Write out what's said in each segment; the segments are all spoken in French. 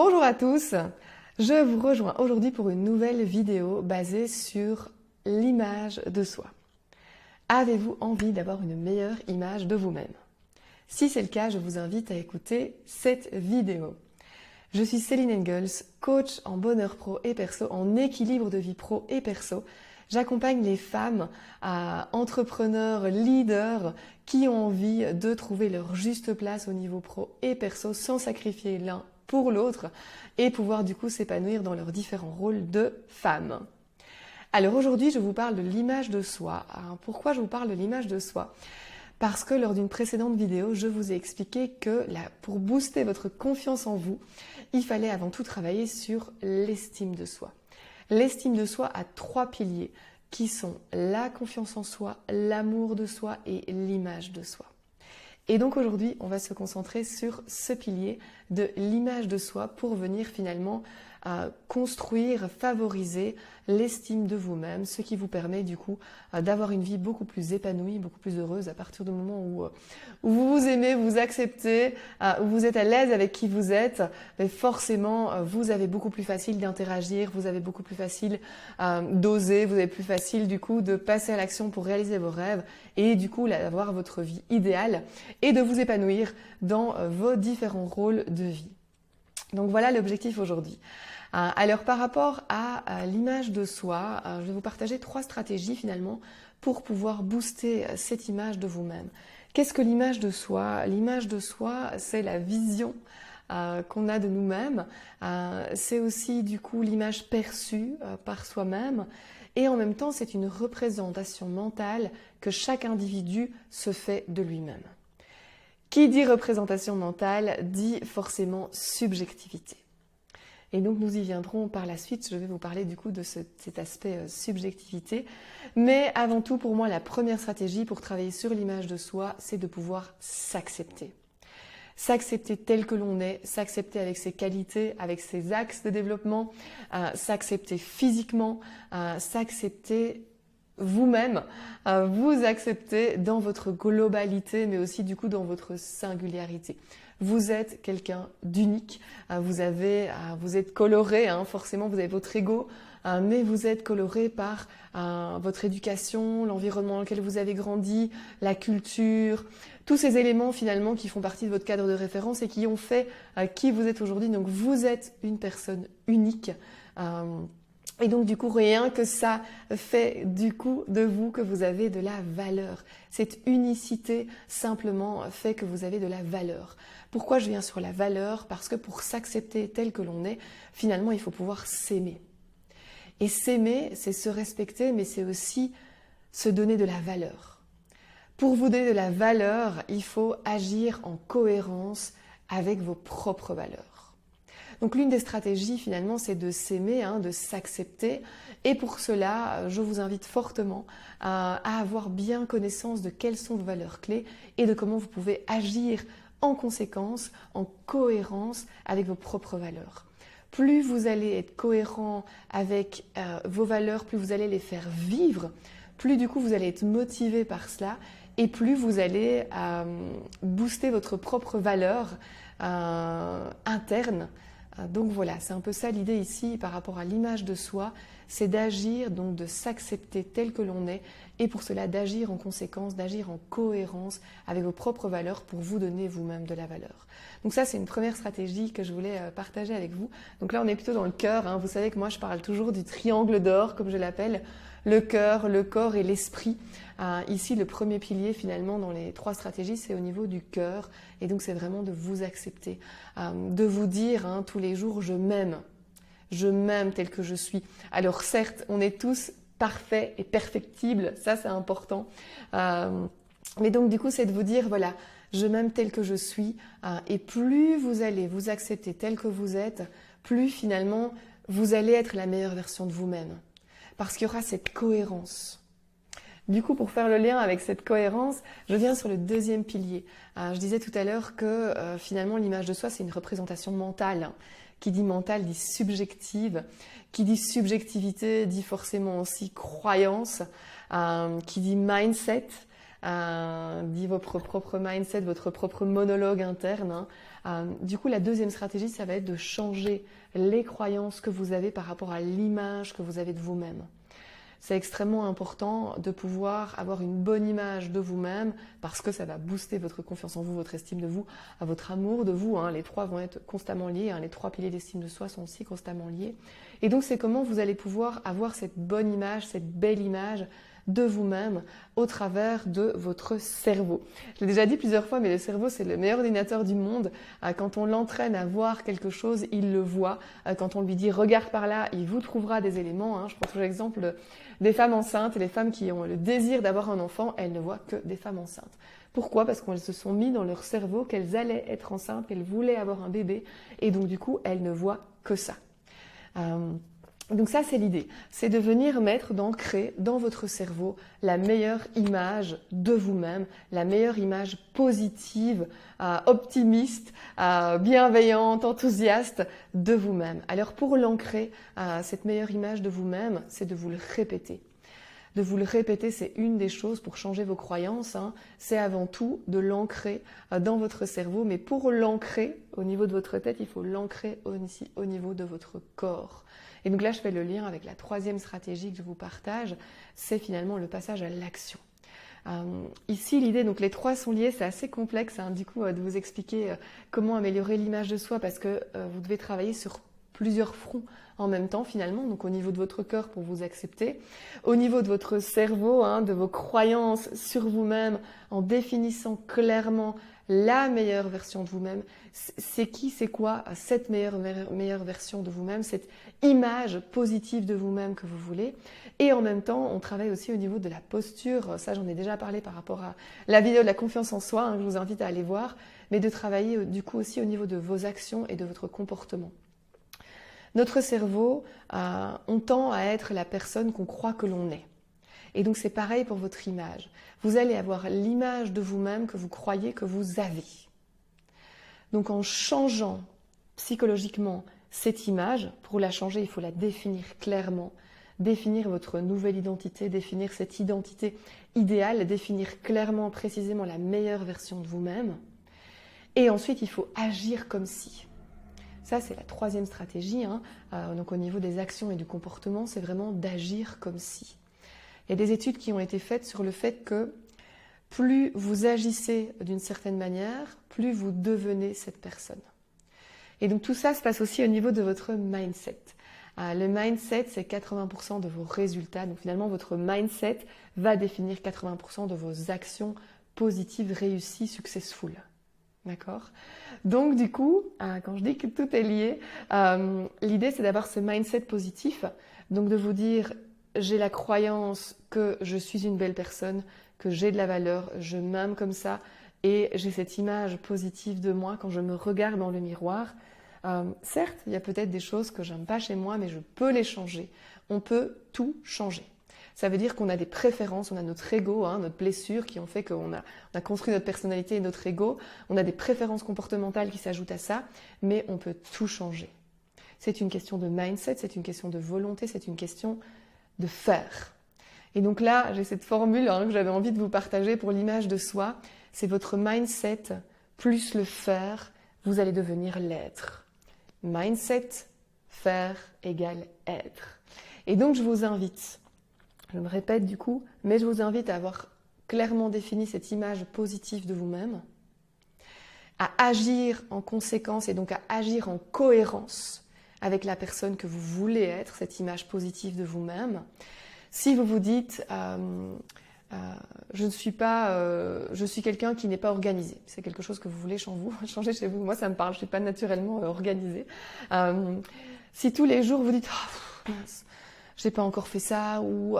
Bonjour à tous, je vous rejoins aujourd'hui pour une nouvelle vidéo basée sur l'image de soi. Avez-vous envie d'avoir une meilleure image de vous-même? Si c'est le cas, je vous invite à écouter cette vidéo. Je suis Céline Engels, coach en bonheur pro et perso, en équilibre de vie pro et perso. J'accompagne les femmes, entrepreneurs, leaders qui ont envie de trouver leur juste place au niveau pro et perso sans sacrifier l'un pour l'autre et pouvoir du coup s'épanouir dans leurs différents rôles de femmes. Alors aujourd'hui, je vous parle de l'image de soi. Pourquoi je vous parle de l'image de soi ? Parce que lors d'une précédente vidéo, je vous ai expliqué que pour booster votre confiance en vous, il fallait avant tout travailler sur l'estime de soi. L'estime de soi a 3 piliers qui sont la confiance en soi, l'amour de soi et l'image de soi. Et donc aujourd'hui, on va se concentrer sur ce pilier de l'image de soi pour venir finalement construire, favoriser l'estime de vous-même, ce qui vous permet du coup d'avoir une vie beaucoup plus épanouie, beaucoup plus heureuse à partir du moment où vous vous aimez, vous acceptez, où vous êtes à l'aise avec qui vous êtes, mais forcément vous avez beaucoup plus facile d'interagir, vous avez beaucoup plus facile d'oser, vous avez plus facile du coup de passer à l'action pour réaliser vos rêves et du coup d'avoir votre vie idéale et de vous épanouir dans vos différents rôles de vie. Donc voilà l'objectif aujourd'hui. Alors par rapport à l'image de soi, je vais vous partager 3 stratégies finalement pour pouvoir booster cette image de vous-même. Qu'est-ce que l'image de soi ? L'image de soi, c'est la vision qu'on a de nous-mêmes. C'est aussi du coup l'image perçue par soi-même. Et en même temps, c'est une représentation mentale que chaque individu se fait de lui-même. Qui dit représentation mentale dit forcément subjectivité. Et donc nous y viendrons par la suite, je vais vous parler du coup de cet aspect subjectivité. Mais avant tout, pour moi, la première stratégie pour travailler sur l'image de soi, c'est de pouvoir s'accepter. S'accepter tel que l'on est, s'accepter avec ses qualités, avec ses axes de développement, s'accepter physiquement, s'accepter vous-même, vous accepter dans votre globalité, mais aussi du coup dans votre singularité. Vous êtes quelqu'un d'unique, vous êtes coloré, forcément vous avez votre ego, mais vous êtes coloré par votre éducation, l'environnement dans lequel vous avez grandi, la culture, tous ces éléments finalement qui font partie de votre cadre de référence et qui ont fait qui vous êtes aujourd'hui. Donc vous êtes une personne unique. Et donc du coup, rien que ça fait du coup de vous que vous avez de la valeur. Cette unicité simplement fait que vous avez de la valeur. Pourquoi je viens sur la valeur ? Parce que pour s'accepter tel que l'on est, finalement, il faut pouvoir s'aimer. Et s'aimer, c'est se respecter, mais c'est aussi se donner de la valeur. Pour vous donner de la valeur, il faut agir en cohérence avec vos propres valeurs. Donc l'une des stratégies finalement, c'est de s'aimer, de s'accepter. Et pour cela, je vous invite fortement à avoir bien connaissance de quelles sont vos valeurs clés et de comment vous pouvez agir en conséquence, en cohérence avec vos propres valeurs. Plus vous allez être cohérent avec vos valeurs, plus vous allez les faire vivre, plus du coup vous allez être motivé par cela et plus vous allez booster votre propre valeur interne. Donc voilà, c'est un peu ça l'idée ici par rapport à l'image de soi, c'est d'agir, donc de s'accepter tel que l'on est et pour cela d'agir en conséquence, d'agir en cohérence avec vos propres valeurs pour vous donner vous-même de la valeur. Donc ça, c'est une première stratégie que je voulais partager avec vous. Donc là, on est plutôt dans le cœur. Vous savez que moi, je parle toujours du triangle d'or, comme je l'appelle, le cœur, le corps et l'esprit. Ici, le premier pilier finalement dans les 3 stratégies, c'est au niveau du cœur. Et donc, c'est vraiment de vous accepter, de vous dire tous les jours, je m'aime. Je m'aime tel que je suis. Alors certes, on est tous parfaits et perfectibles, ça c'est important. Mais donc du coup, c'est de vous dire, voilà, je m'aime tel que je suis. Et plus vous allez vous accepter tel que vous êtes, plus finalement, vous allez être la meilleure version de vous-même. Parce qu'il y aura cette cohérence. Du coup, pour faire le lien avec cette cohérence, je viens sur le deuxième pilier. Je disais tout à l'heure que finalement, l'image de soi, c'est une représentation mentale. Qui dit mentale dit subjective. Qui dit subjectivité dit forcément aussi croyance. Qui dit mindset dit votre propre mindset, votre propre monologue interne. Du coup, la deuxième stratégie, ça va être de changer les croyances que vous avez par rapport à l'image que vous avez de vous-même. C'est extrêmement important de pouvoir avoir une bonne image de vous-même parce que ça va booster votre confiance en vous, votre estime de vous, votre amour de vous. Les trois vont être constamment liés. Les trois piliers d'estime de soi sont aussi constamment liés. Et donc, c'est comment vous allez pouvoir avoir cette bonne image, cette belle image de vous-même au travers de votre cerveau. Je l'ai déjà dit plusieurs fois, mais le cerveau, c'est le meilleur ordinateur du monde. Quand on l'entraîne à voir quelque chose, il le voit. Quand on lui dit « regarde par là », il vous trouvera des éléments. Je prends toujours l'exemple des femmes enceintes et les femmes qui ont le désir d'avoir un enfant, elles ne voient que des femmes enceintes. Pourquoi? Parce qu'elles se sont mis dans leur cerveau qu'elles allaient être enceintes, qu'elles voulaient avoir un bébé et donc du coup, elles ne voient que ça. Donc ça, c'est l'idée. C'est de venir d'ancrer dans votre cerveau la meilleure image de vous-même, la meilleure image positive, optimiste, bienveillante, enthousiaste de vous-même. Alors pour l'ancrer, cette meilleure image de vous-même, c'est de vous le répéter. De vous le répéter, c'est une des choses pour changer vos croyances. C'est avant tout de l'ancrer dans votre cerveau. Mais pour l'ancrer au niveau de votre tête, il faut l'ancrer aussi au niveau de votre corps. Et donc là, je fais le lien avec la troisième stratégie que je vous partage. C'est finalement le passage à l'action. Ici, l'idée, donc les trois sont liés, c'est assez complexe du coup de vous expliquer comment améliorer l'image de soi parce que vous devez travailler sur plusieurs fronts en même temps finalement, donc au niveau de votre cœur pour vous accepter, au niveau de votre cerveau, de vos croyances sur vous-même, en définissant clairement la meilleure version de vous-même. C'est qui, c'est quoi cette meilleure version de vous-même, cette image positive de vous-même que vous voulez. Et en même temps, on travaille aussi au niveau de la posture. Ça, j'en ai déjà parlé par rapport à la vidéo de la confiance en soi, que je vous invite à aller voir, mais de travailler du coup aussi au niveau de vos actions et de votre comportement. Notre cerveau, on tend à être la personne qu'on croit que l'on est. Et donc c'est pareil pour votre image. Vous allez avoir l'image de vous-même que vous croyez que vous avez. Donc en changeant psychologiquement cette image, pour la changer, il faut la définir clairement, définir votre nouvelle identité, définir cette identité idéale, définir clairement, précisément la meilleure version de vous-même. Et ensuite, il faut agir comme si. Ça, c'est la troisième stratégie. Donc au niveau des actions et du comportement, c'est vraiment d'agir comme si. Il y a des études qui ont été faites sur le fait que plus vous agissez d'une certaine manière, plus vous devenez cette personne. Et donc tout ça se passe aussi au niveau de votre mindset. Le mindset, c'est 80% de vos résultats. Donc finalement, votre mindset va définir 80% de vos actions positives, réussies, successful. D'accord? Donc du coup, quand je dis que tout est lié, l'idée c'est d'avoir ce mindset positif. Donc de vous dire, j'ai la croyance que je suis une belle personne, que j'ai de la valeur, je m'aime comme ça et j'ai cette image positive de moi quand je me regarde dans le miroir. Certes, il y a peut-être des choses que j'aime pas chez moi, mais je peux les changer. On peut tout changer. Ça veut dire qu'on a des préférences, on a notre ego, notre blessure qui ont fait qu'on a construit notre personnalité et notre ego. On a des préférences comportementales qui s'ajoutent à ça, mais on peut tout changer. C'est une question de mindset, c'est une question de volonté, c'est une question de faire. Et donc là, j'ai cette formule que j'avais envie de vous partager pour l'image de soi. C'est votre mindset plus le faire, vous allez devenir l'être. Mindset, faire égale être. Et donc je vous invite, je me répète du coup, mais je vous invite à avoir clairement défini cette image positive de vous-même, à agir en conséquence et donc à agir en cohérence avec la personne que vous voulez être, cette image positive de vous-même. Si vous vous dites je suis quelqu'un qui n'est pas organisé, c'est quelque chose que vous voulez changer chez vous. Moi, ça me parle, je suis pas naturellement organisée. Si tous les jours vous dites mince, j'ai pas encore fait ça ou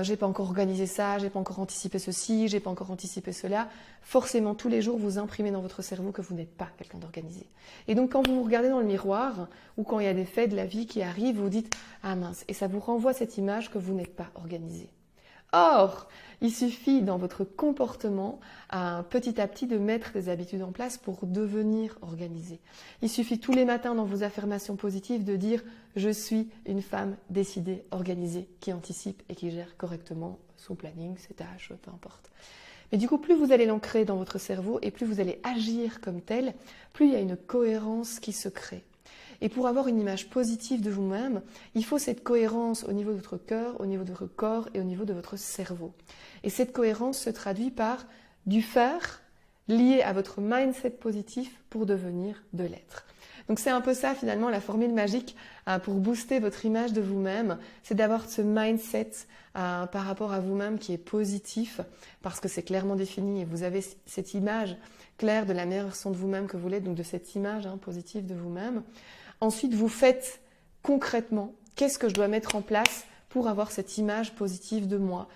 j'ai pas encore organisé ça, j'ai pas encore anticipé ceci, j'ai pas encore anticipé cela, forcément tous les jours vous imprimez dans votre cerveau que vous n'êtes pas quelqu'un d'organisé. Et donc quand vous vous regardez dans le miroir ou quand il y a des faits de la vie qui arrivent, vous dites ah mince, et ça vous renvoie cette image que vous n'êtes pas organisé. Or, il suffit dans votre comportement petit à petit de mettre des habitudes en place pour devenir organisé. Il suffit tous les matins dans vos affirmations positives de dire « Je suis une femme décidée, organisée, qui anticipe et qui gère correctement son planning, ses tâches, peu importe ». Mais du coup, plus vous allez l'ancrer dans votre cerveau et plus vous allez agir comme tel, plus il y a une cohérence qui se crée. Et pour avoir une image positive de vous-même, il faut cette cohérence au niveau de votre cœur, au niveau de votre corps et au niveau de votre cerveau. Et cette cohérence se traduit par du faire lié à votre mindset positif pour devenir de l'être. Donc c'est un peu ça finalement la formule magique pour booster votre image de vous-même, c'est d'avoir ce mindset par rapport à vous-même qui est positif parce que c'est clairement défini et vous avez cette image claire de la meilleure version de vous-même que vous l'êtes, donc de cette image positive de vous-même. Ensuite, vous faites concrètement qu'est-ce que je dois mettre en place pour avoir cette image positive de moi.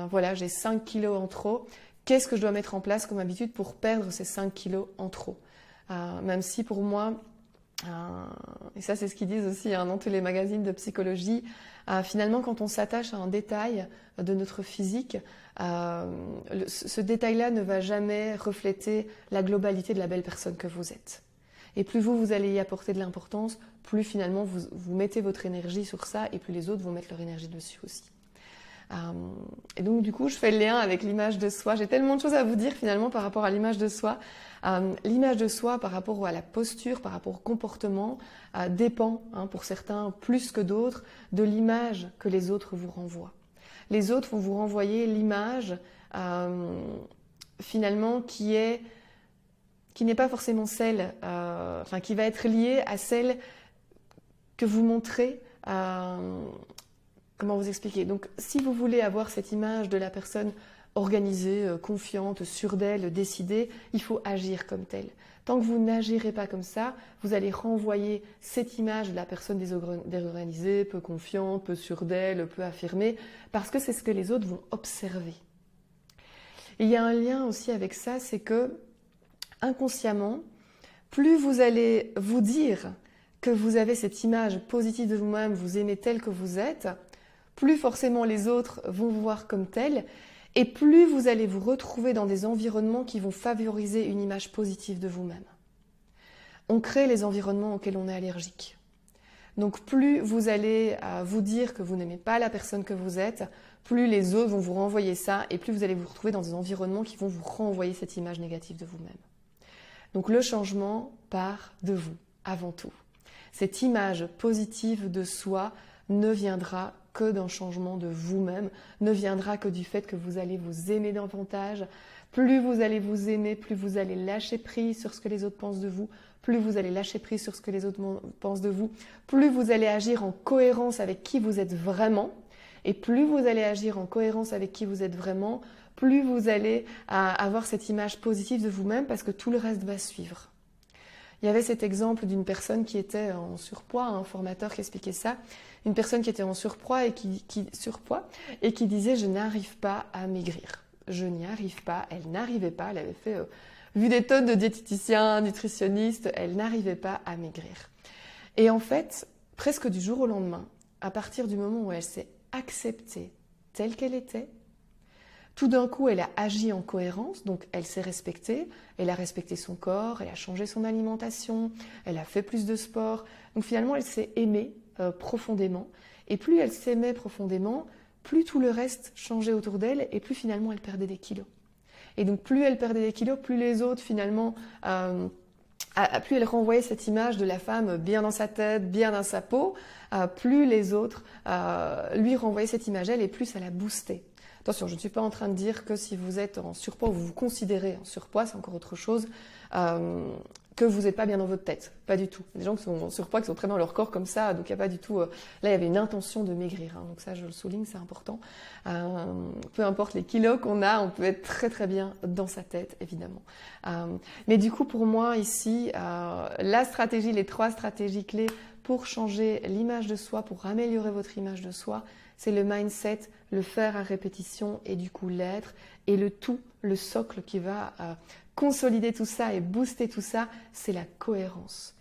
Voilà, j'ai 5 kilos en trop. Qu'est-ce que je dois mettre en place comme habitude pour perdre ces 5 kilos en trop? Même si pour moi, et ça c'est ce qu'ils disent aussi dans tous les magazines de psychologie, finalement quand on s'attache à un détail de notre physique, ce détail-là ne va jamais refléter la globalité de la belle personne que vous êtes. Et plus vous allez y apporter de l'importance, plus finalement vous mettez votre énergie sur ça et plus les autres vont mettre leur énergie dessus aussi. Et donc du coup je fais le lien avec l'image de soi. J'ai tellement de choses à vous dire finalement par rapport à l'image de soi. L'image de soi par rapport à la posture, par rapport au comportement dépend pour certains plus que d'autres de l'image que les autres vous renvoient. Les autres vont vous renvoyer l'image finalement qui n'est pas forcément celle, qui va être liée à celle que vous montrez. Comment vous expliquer? Donc, si vous voulez avoir cette image de la personne organisée, confiante, sûre d'elle, décidée, il faut agir comme telle. Tant que vous n'agirez pas comme ça, vous allez renvoyer cette image de la personne désorganisée, peu confiante, peu sûre d'elle, peu affirmée, parce que c'est ce que les autres vont observer. Et il y a un lien aussi avec ça, c'est que inconsciemment, plus vous allez vous dire que vous avez cette image positive de vous-même, vous aimez tel que vous êtes, plus forcément les autres vont vous voir comme tel, et plus vous allez vous retrouver dans des environnements qui vont favoriser une image positive de vous-même. On crée les environnements auxquels on est allergique. Donc plus vous allez vous dire que vous n'aimez pas la personne que vous êtes, plus les autres vont vous renvoyer ça, et plus vous allez vous retrouver dans des environnements qui vont vous renvoyer cette image négative de vous-même. Donc le changement part de vous, avant tout. Cette image positive de soi ne viendra que d'un changement de vous-même, ne viendra que du fait que vous allez vous aimer davantage. Plus vous allez vous aimer, plus vous allez lâcher prise sur ce que les autres pensent de vous, plus vous allez lâcher prise sur ce que les autres pensent de vous, plus vous allez agir en cohérence avec qui vous êtes vraiment, et plus vous allez agir en cohérence avec qui vous êtes vraiment, plus vous allez avoir cette image positive de vous-même parce que tout le reste va suivre. Il y avait cet exemple d'une personne qui était en surpoids, un formateur qui expliquait ça, une personne qui était en surpoids et qui disait « je n'arrive pas à maigrir ». Je n'y arrive pas, elle n'arrivait pas, elle avait fait vu des tonnes de diététiciens, nutritionnistes, elle n'arrivait pas à maigrir. Et en fait, presque du jour au lendemain, à partir du moment où elle s'est acceptée telle qu'elle était, tout d'un coup, elle a agi en cohérence, donc elle s'est respectée, elle a respecté son corps, elle a changé son alimentation, elle a fait plus de sport. Donc finalement, elle s'est aimée profondément. Et plus elle s'aimait profondément, plus tout le reste changeait autour d'elle et plus finalement elle perdait des kilos. Et donc plus elle perdait des kilos, plus les autres finalement, plus elle renvoyait cette image de la femme bien dans sa tête, bien dans sa peau, plus les autres lui renvoyaient cette image elle et plus ça la boostait. Attention, je ne suis pas en train de dire que si vous êtes en surpoids ou vous vous considérez en surpoids, c'est encore autre chose, que vous n'êtes pas bien dans votre tête. Pas du tout. Il y a des gens qui sont en surpoids, qui sont très dans leur corps comme ça, donc il n'y a pas du tout... Là, il y avait une intention de maigrir, donc ça, je le souligne, c'est important. Peu importe les kilos qu'on a, on peut être très très bien dans sa tête, évidemment. Mais du coup, pour moi, ici, la stratégie, les 3 stratégies clés pour changer l'image de soi, pour améliorer votre image de soi, c'est le mindset, le faire à répétition et du coup l'être. Et le tout, le socle qui va consolider tout ça et booster tout ça, c'est la cohérence.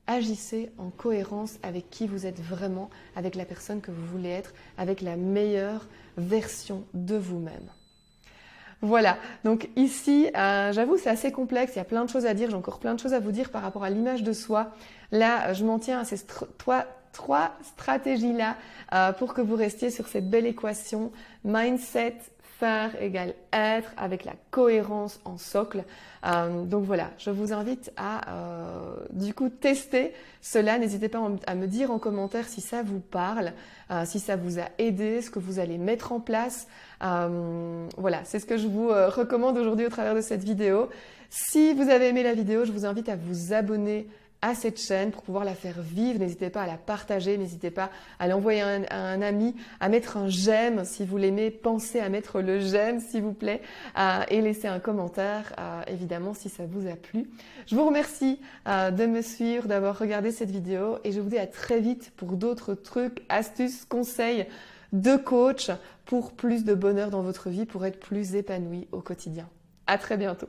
Agissez en cohérence avec qui vous êtes vraiment, avec la personne que vous voulez être, avec la meilleure version de vous-même. Voilà, donc ici, j'avoue, c'est assez complexe, il y a plein de choses à dire, j'ai encore plein de choses à vous dire par rapport à l'image de soi. Là, je m'en tiens à ces 3 stratégies-là pour que vous restiez sur cette belle équation. Mindset, faire égale être avec la cohérence en socle. Donc voilà, je vous invite à du coup tester cela. N'hésitez pas à me dire en commentaire si ça vous parle, si ça vous a aidé, ce que vous allez mettre en place. Voilà, c'est ce que je vous recommande aujourd'hui au travers de cette vidéo. Si vous avez aimé la vidéo, je vous invite à vous abonner à cette chaîne pour pouvoir la faire vivre. N'hésitez pas à la partager, n'hésitez pas à l'envoyer à un ami, à mettre un j'aime si vous l'aimez. Pensez à mettre le j'aime s'il vous plaît et laissez un commentaire évidemment si ça vous a plu. Je vous remercie de me suivre, d'avoir regardé cette vidéo et je vous dis à très vite pour d'autres trucs, astuces, conseils de coach pour plus de bonheur dans votre vie, pour être plus épanoui au quotidien. À très bientôt.